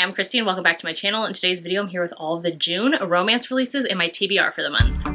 I'm Christy and welcome back to my channel. In today's video, I'm here with all of the June romance releases in my TBR for the month.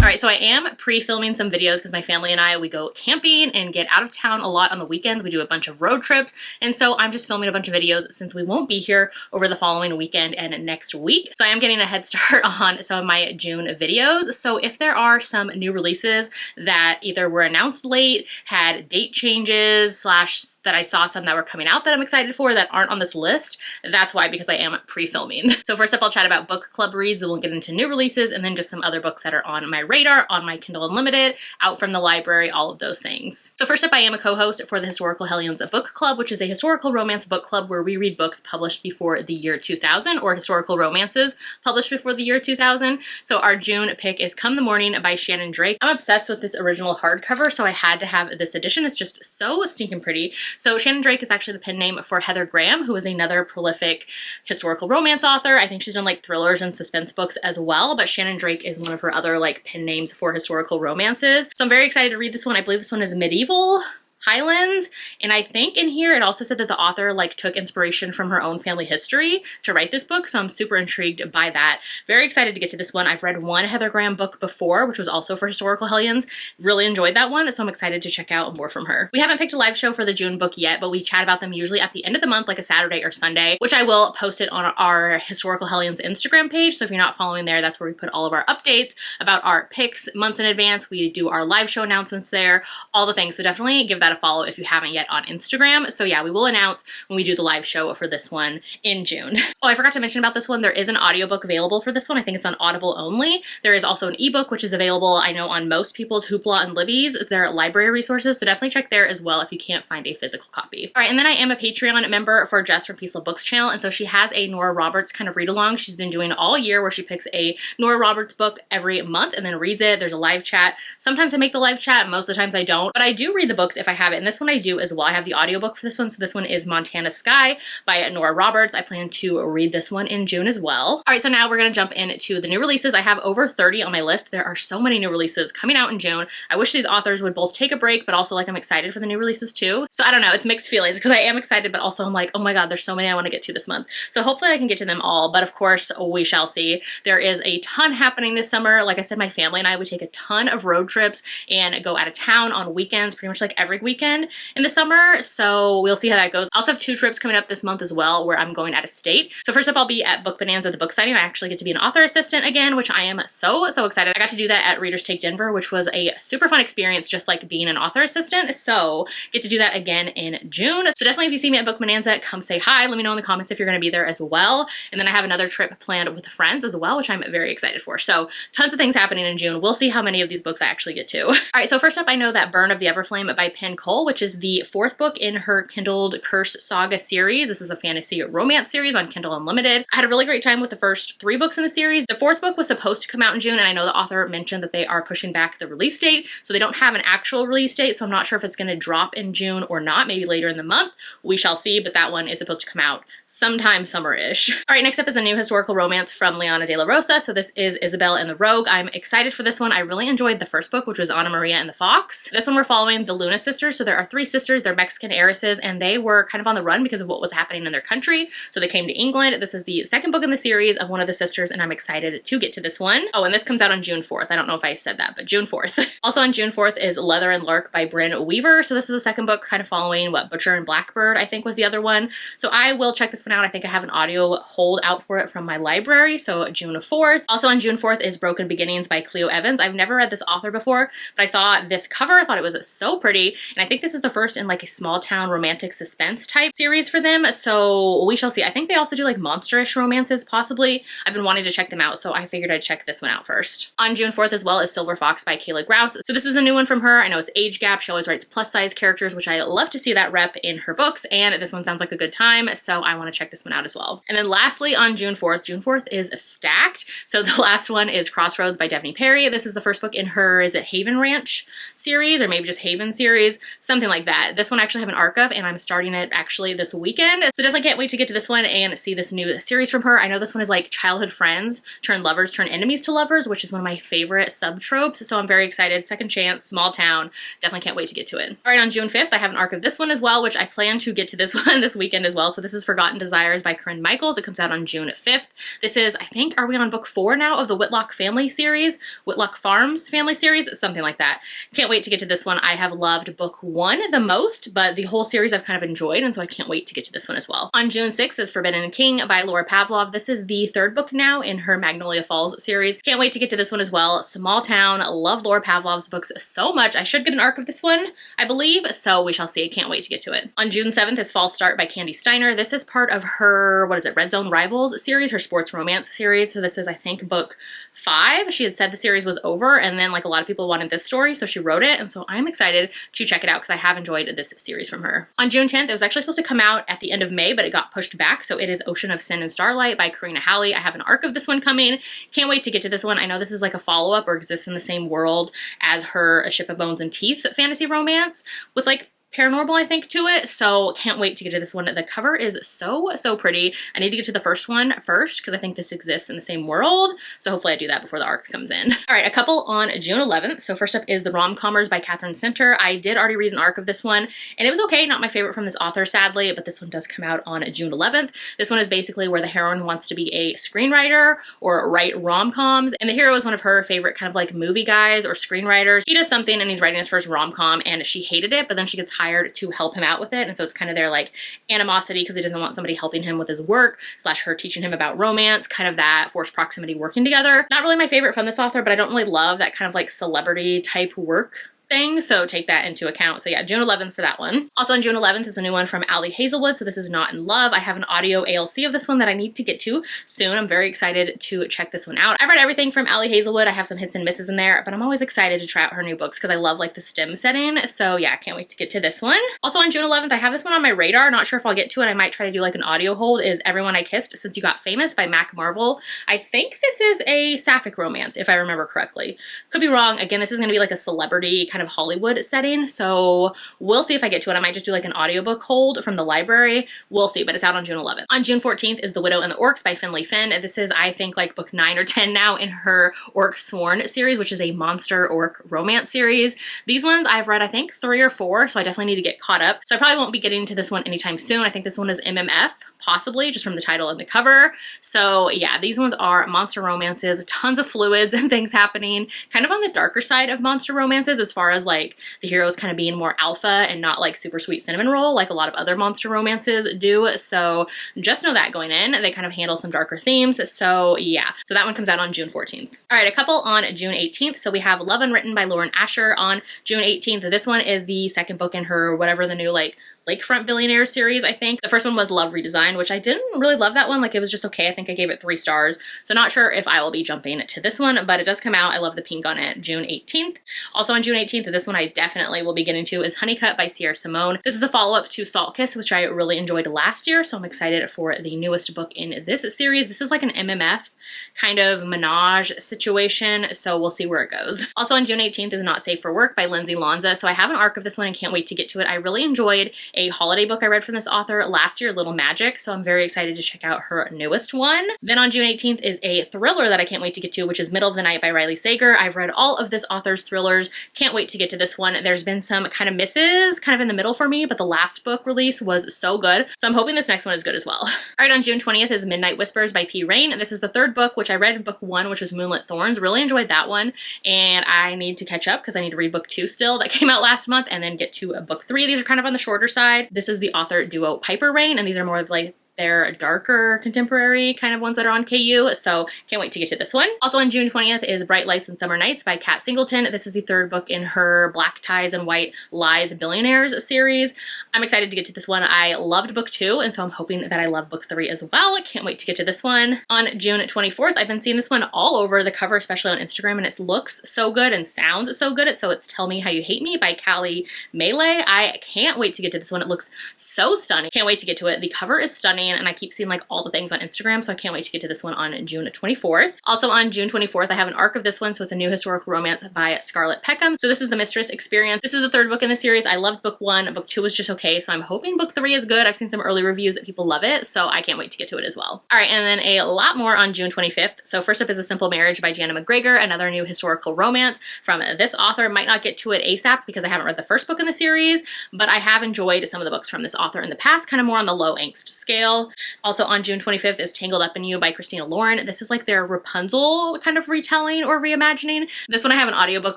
Alright, so I am pre-filming some videos because my family and I, we go camping and get out of town a lot on the weekends. We do a bunch of road trips, and so I'm just filming a bunch of videos since we won't be here over the following weekend and next week. So I am getting a head start on some of my June videos. So if there are some new releases that either were announced late, had date changes, slash that I saw some that were coming out that I'm excited for that aren't on this list, that's why, because I am pre-filming. So first up, I'll chat about book club reads, and we'll get into new releases, and then just some other books that are on my radar, on my Kindle Unlimited, out from the library, all of those things. So first up, I am a co-host for the Historical Hellions Book Club, which is a historical romance book club where we read books published before the year 2000, or historical romances published before the year 2000. So our June pick is Come the Morning by Shannon Drake. I'm obsessed with this original hardcover, so I had to have this edition. It's just so stinking pretty. So Shannon Drake is actually the pen name for Heather Graham, who is another prolific historical romance author. I think she's done like thrillers and suspense books as well, but Shannon Drake is one of her other like pen names for historical romances. So I'm very excited to read this one. I believe this one is medieval Highlands, and I think in here it also said that the author like took inspiration from her own family history to write this book, so I'm super intrigued by that. Very excited to get to this one. I've read one Heather Graham book before, which was also for Historical Hellions. Really enjoyed that one, so I'm excited to check out more from her. We haven't picked a live show for the June book yet, but we chat about them usually at the end of the month, like a Saturday or Sunday, which I will post it on our Historical Hellions Instagram page. So if you're not following there, that's where we put all of our updates about our picks months in advance. We do our live show announcements there, all the things. So definitely give that a follow if you haven't yet on Instagram. So yeah, we will announce when we do the live show for this one in June. Oh, I forgot to mention about this one. There is an audiobook available for this one. I think it's on Audible only. There is also an ebook, which is available, I know, on most people's Hoopla and Libby's, their library resources. So definitely check there as well if you can't find a physical copy. All right, and then I am a Patreon member for Jess from Peace Love Books channel. And so she has a Nora Roberts kind of read along she's been doing all year, where she picks a Nora Roberts book every month and then reads it. There's a live chat. Sometimes I make the live chat, most of the times I don't, but I do read the books if I have it. And this one I do as well. I have the audiobook for this one. So this one is Montana Sky by Nora Roberts. I plan to read this one in June as well. All right, so now we're going to jump into the new releases. I have over 30 on my list. There are so many new releases coming out in June. I wish these authors would both take a break, but also like I'm excited for the new releases too. So I don't know, it's mixed feelings because I am excited, but also I'm like, oh my God, there's so many I want to get to this month. So hopefully I can get to them all, but of course we shall see. There is a ton happening this summer. Like I said, my family and I would take a ton of road trips and go out of town on weekends, pretty much like every weekend in the summer. So we'll see how that goes. I also have 2 trips coming up this month as well where I'm going out of state. So first up, I'll be at Book Bonanza, the book signing. I actually get to be an author assistant again, which I am so excited. I got to do that at Readers Take Denver, which was a super fun experience, just like being an author assistant. So get to do that again in June. So definitely if you see me at Book Bonanza, come say hi. Let me know in the comments if you're going to be there as well. And then I have another trip planned with friends as well, which I'm very excited for. So tons of things happening in June. We'll see how many of these books I actually get to. All right, so first up, I know that Burn of the Everflame by Penn Cole, which is the 4th book in her Kindled Curse Saga series. This is a fantasy romance series on Kindle Unlimited. I had a really great time with the first 3 books in the series. The 4th book was supposed to come out in June, and I know the author mentioned that they are pushing back the release date, so they don't have an actual release date, so I'm not sure if it's going to drop in June or not, maybe later in the month. We shall see, but that one is supposed to come out sometime summer-ish. All right, next up is a new historical romance from Liana de la Rosa. So this is Isabel and the Rogue. I'm excited for this one. I really enjoyed the first book, which was Ana Maria and the Fox. This one we're following the Luna sisters. So there are 3 sisters. They're Mexican heiresses, and they were kind of on the run because of what was happening in their country. So they came to England. This is the 2nd book in the series of one of the sisters, and I'm excited to get to this one. Oh, and this comes out on June 4th. I don't know if I said that, but June 4th. Also on June 4th is Leather and Lark by Brynne Weaver. So this is the 2nd book, kind of following what Butcher and Blackbird, I think, was the other one. So I will check this one out. I think I have an audio hold out for it from my library. So June 4th. Also on June 4th is Broken Beginnings by Cleo Evans. I've never read this author before, but I saw this cover. I thought it was so pretty. And I think this is the first in like a small town romantic suspense type series for them. So we shall see. I think they also do like monsterish romances, possibly. I've been wanting to check them out, so I figured I'd check this one out first. On June 4th as well is Silver Fox by Kayla Grouse. So this is a new one from her. I know it's age gap. She always writes plus size characters, which I love to see that rep in her books. And this one sounds like a good time, so I want to check this one out as well. And then lastly on June 4th is stacked. So the last one is Crossroads by Devney Perry. This is the first book in her, is it Haven Ranch series, or maybe just Haven series? something like that. This one I actually have an arc of, and I'm starting it actually this weekend. So definitely can't wait to get to this one and see this new series from her. I know this one is like childhood friends turn lovers, turn enemies to lovers, which is one of my favorite sub-tropes. So I'm very excited. Second chance, small town. Definitely can't wait to get to it. All right, on June 5th, I have an arc of this one as well, which I plan to get to this one this weekend as well. So this is Forgotten Desires by Corinne Michaels. It comes out on June 5th. This is, I think, are we on book 4 now of the Whitlock family series? Whitlock Farms family series? Something like that. Can't wait to get to this one. I have loved book 1 the most, but the whole series I've kind of enjoyed, and so I can't wait to get to this one as well. On June 6th is Forbidden King by Laura Pavlov. This is the 3rd book now in her Magnolia Falls series. Can't wait to get to this one as well. Small town. Love Laura Pavlov's books so much. I should get an arc of this one, I believe, so we shall see. Can't wait to get to it. On June 7th is False Start by Candy Steiner. This is part of her, what is it, Red Zone Rivals series, her sports romance series. So this is, I think, book 5. She had said the series was over, and then like a lot of people wanted this story, so she wrote it, and so I'm excited to check it out because I have enjoyed this series from her. On June 10th, it was actually supposed to come out at the end of May, but it got pushed back, so it is Ocean of Sin and Starlight by Karina Howley. I have an arc of this one coming. Can't wait to get to this one. I know this is like a follow-up or exists in the same world as her A Ship of Bones and Teeth fantasy romance with like paranormal, I think, to it, so can't wait to get to this one. The cover is so pretty. I need to get to the first one first because I think this exists in the same world, so hopefully I do that before the arc comes in. All right, a couple on June 11th. So first up is The Rom-Commers by Catherine Center. I did already read an arc of this one, and it was okay. Not my favorite from this author, sadly, but this one does come out on June 11th. This one is basically where the heroine wants to be a screenwriter or write rom-coms, and the hero is one of her favorite kind of like movie guys or screenwriters. He does something and he's writing his first rom-com, and she hated it, but then she gets hired to help him out with it, and so it's kind of their like animosity because he doesn't want somebody helping him with his work / her teaching him about romance, kind of that forced proximity working together. Not really my favorite from this author, but I don't really love that kind of like celebrity type work thing, so take that into account. So yeah, June 11th for that one. Also on June 11th is a new one from Ali Hazelwood, so this is Not in Love. I have an audio ALC of this one that I need to get to soon. I'm very excited to check this one out. I've read everything from Ali Hazelwood. I have some hits and misses in there, but I'm always excited to try out her new books because I love like the STEM setting, so yeah, I can't wait to get to this one. Also on June 11th, I have this one on my radar. Not sure if I'll get to it. I might try to do like an audio hold, is Everyone I Kissed Since You Got Famous by Mac Marvel. I think this is a sapphic romance, if I remember correctly. Could be wrong. Again, this is going to be like a celebrity kind of Hollywood setting, so we'll see if I get to it. I might just do like an audiobook hold from the library. We'll see, but it's out on June 11th. On June 14th is The Widow and the Orcs by Finley Finn. This is, I think, like book 9 or 10 now in her Orc Sworn series, which is a monster orc romance series. These ones I've read, I think, 3 or 4, so I definitely need to get caught up. So I probably won't be getting to this one anytime soon. I think this one is MMF, possibly, just from the title and the cover. So yeah, these ones are monster romances, tons of fluids and things happening, kind of on the darker side of monster romances as far as like the heroes kind of being more alpha and not like super sweet cinnamon roll like a lot of other monster romances do. So just know that going in, they kind of handle some darker themes. So yeah, so that one comes out on June 14th. All right, a couple on June 18th. So we have Love Unwritten by Lauren Asher on June 18th. This one is the second book in her whatever the new like Lakefront Billionaire series, I think. The first one was Love Redesigned, which I didn't really love that one. Like, it was just okay. I think I gave it 3 stars. So not sure if I will be jumping to this one, but it does come out. I love the pink on it, June 18th. Also on June 18th, this one I definitely will be getting to is Honeycut by Sierra Simone. This is a follow-up to Salt Kiss, which I really enjoyed last year, so I'm excited for the newest book in this series. This is like an MMF kind of menage situation, so we'll see where it goes. Also on June 18th is Not Safe for Work by Lindsay Lanza. So I have an arc of this one and can't wait to get to it. I really enjoyed a holiday book I read from this author last year, Little Magic, so I'm very excited to check out her newest one. Then on June 18th is a thriller that I can't wait to get to, which is Middle of the Night by Riley Sager. I've read all of this author's thrillers. Can't wait to get to this one. There's been some kind of misses kind of in the middle for me, but the last book release was so good, so I'm hoping this next one is good as well. All right, on June 20th is Midnight Whispers by P. Rain. This is the 3rd book, which I read book 1, which was Moonlit Thorns. Really enjoyed that one, and I need to catch up because I need to read book 2 still. That came out last month, and then get to book 3. These are kind of on the shorter side. This is the author duo Piper Rain, and these are more of like their darker contemporary kind of ones that are on KU, so can't wait to get to this one. Also on June 20th is Bright Lights and Summer Nights by Kat Singleton. This is the 3rd book in her Black Ties and White Lies Billionaires series. I'm excited to get to this one. I loved book 2, and so I'm hoping that I love book 3 as well. Can't wait to get to this one. On June 24th, I've been seeing this one all over the cover, especially on Instagram, and it looks so good and sounds so good. So it's Tell Me How You Hate Me by Callie Melee. I can't wait to get to this one. It looks so stunning. Can't wait to get to it. The cover is stunning. insane, and I keep seeing like all the things on Instagram, so I can't wait to get to this one on June 24th. Also on June 24th, I have an arc of this one, so it's a new historical romance by Scarlett Peckham. So this is The Mistress Experience. This is the third book in the series. I loved book 1. Book 2 was just okay, so I'm hoping book 3 is good. I've seen some early reviews that people love it, so I can't wait to get to it as well. All right, and then a lot more on June 25th. So first up is A Simple Marriage by Jana McGregor, another new historical romance from this author. Might not get to it ASAP because I haven't read the first book in the series, but I have enjoyed some of the books from this author in the past, kind of more on the low angst scale. Also on June 25th is Tangled Up in You by Christina Lauren. This is like their Rapunzel kind of retelling or reimagining. This one I have an audiobook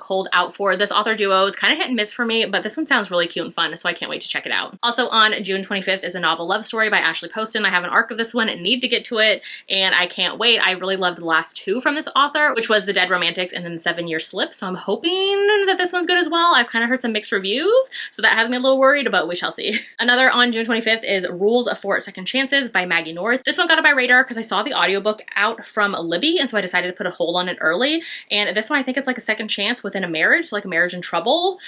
hold out for. This author duo is kind of hit and miss for me, but this one sounds really cute and fun, so I can't wait to check it out. Also on June 25th is A Novel Love Story by Ashley Poston. I have an arc of this one and need to get to it, and I can't wait. I really loved the last 2 from this author, which was The Dead Romantics and then The 7 Year Slip, so I'm hoping that this one's good as well. I've kind of heard some mixed reviews, so that has me a little worried, but we shall see. Another on June 25th is Rules for Second Chances by Maggie North. This one got on my radar because I saw the audiobook out from Libby, and so I decided to put a hold on it early. And this one, I think it's like a second chance within a marriage, so like a marriage in trouble.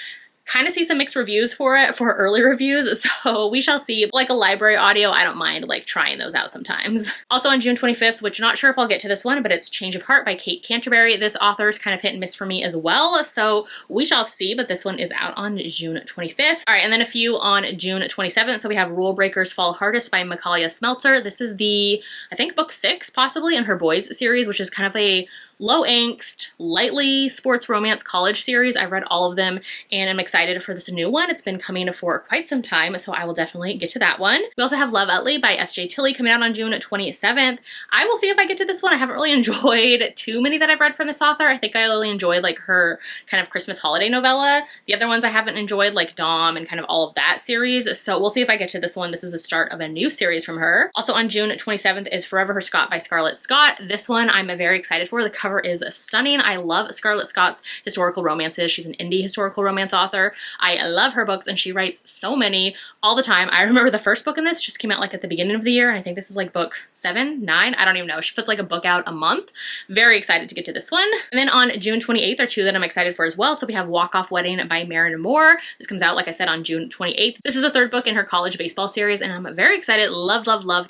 Kind of see some mixed reviews for it, for early reviews, so we shall see. Like a library audio, I don't mind like trying those out sometimes. Also on June 25th, which not sure if I'll get to this one, but it's Change of Heart by Kate Canterbury. This author's kind of hit and miss for me as well, so we shall see, but this one is out on June 25th. All right, and then a few on June 27th. So we have Rule Breakers Fall Hardest by Mikaela Smeltzer. This is the, I think, book 6 possibly in her Boys series, which is kind of a low angst, lightly sports romance college series. I've read all of them and I'm excited for this new one. It's been coming for quite some time, so I will definitely get to that one. We also have Love Utley by S.J. Tilley coming out on June 27th. I will see if I get to this one. I haven't really enjoyed too many that I've read from this author. I think I only enjoyed like her kind of Christmas holiday novella. The other ones I haven't enjoyed, like Dom and kind of all of that series, so we'll see if I get to this one. This is the start of a new series from her. Also on June 27th is Forever Her Scott by Scarlett Scott. This one I'm very excited for. The cover is stunning. I love Scarlett Scott's historical romances. She's an indie historical romance author. I love her books and she writes so many all the time. I remember the first book in this just came out like at the beginning of the year, and I think this is like book 7, 9, I don't even know. She puts like a book out a month. Very excited to get to this one. And then on June 28th are 2 that I'm excited for as well. So we have Walk Off Wedding by Marin Moore. This comes out, like I said, on June 28th. This is the 3rd book in her college baseball series, and I'm very excited. Loved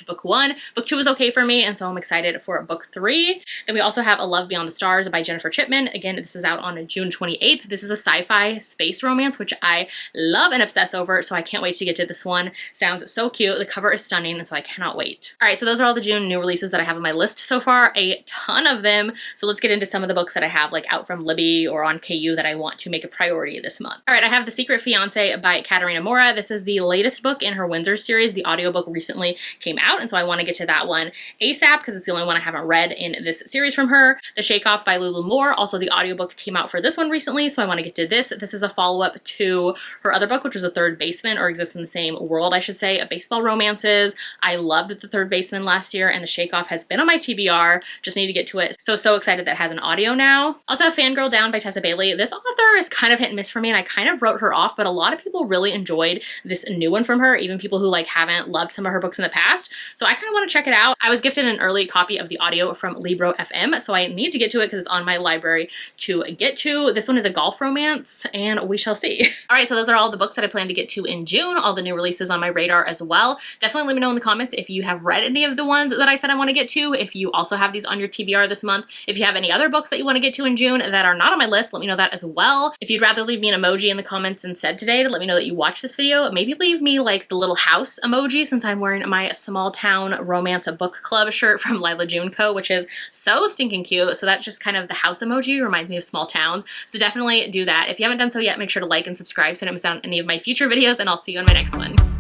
book 1. Book 2 was okay for me, and so I'm excited for book 3. Then we also have A Love Beyond the Stars by Jennifer Chipman. Again, this is out on June 28th. This is a sci-fi space romance, which I love and obsess over, so I can't wait to get to this one. Sounds so cute. The cover is stunning, and so I cannot wait. All right, so those are all the June new releases that I have on my list so far. A ton of them. So let's get into some of the books that I have like out from Libby or on KU that I want to make a priority this month. All right, I have The Secret Fiancé by Katarina Mora. This is the latest book in her Windsor series. The audiobook recently came out, and so I want to get to that one ASAP because it's the only one I haven't read in this series from her. The Shake Off by Lulu Moore. Also, the audiobook came out for this one recently, so I want to get to this. This is a follow-up to her other book, which was A Third Baseman, or exists in the same world, I should say, of baseball romances. I loved The Third Baseman last year, and The Shake Off has been on my TBR. Just need to get to it. So excited that it has an audio now. Also have Fangirl Down by Tessa Bailey. This author is kind of hit and miss for me, and I kind of wrote her off, but a lot of people really enjoyed this new one from her, even people who like haven't loved some of her books in the past. So I kind of want to check it out. I was gifted an early copy of the audio from Libro FM, so I need to get to it because it's on my library to get to. This one is a golf romance, and we shall see. All right, so those are all the books that I plan to get to in June, all the new releases on my radar as well. Definitely let me know in the comments if you have read any of the ones that I said I want to get to, if you also have these on your TBR this month. If you have any other books that you want to get to in June that are not on my list, let me know that as well. If you'd rather leave me an emoji in the comments instead today to let me know that you watched this video, maybe leave me like the little house emoji, since I'm wearing my Small Town Romance Book Club shirt from Lila June Co., which is so stinking cute. So that's just kind of the house emoji, reminds me of small towns. So definitely do that. If you haven't done so yet, make sure to like and subscribe so you don't miss out on any of my future videos, and I'll see you in my next one.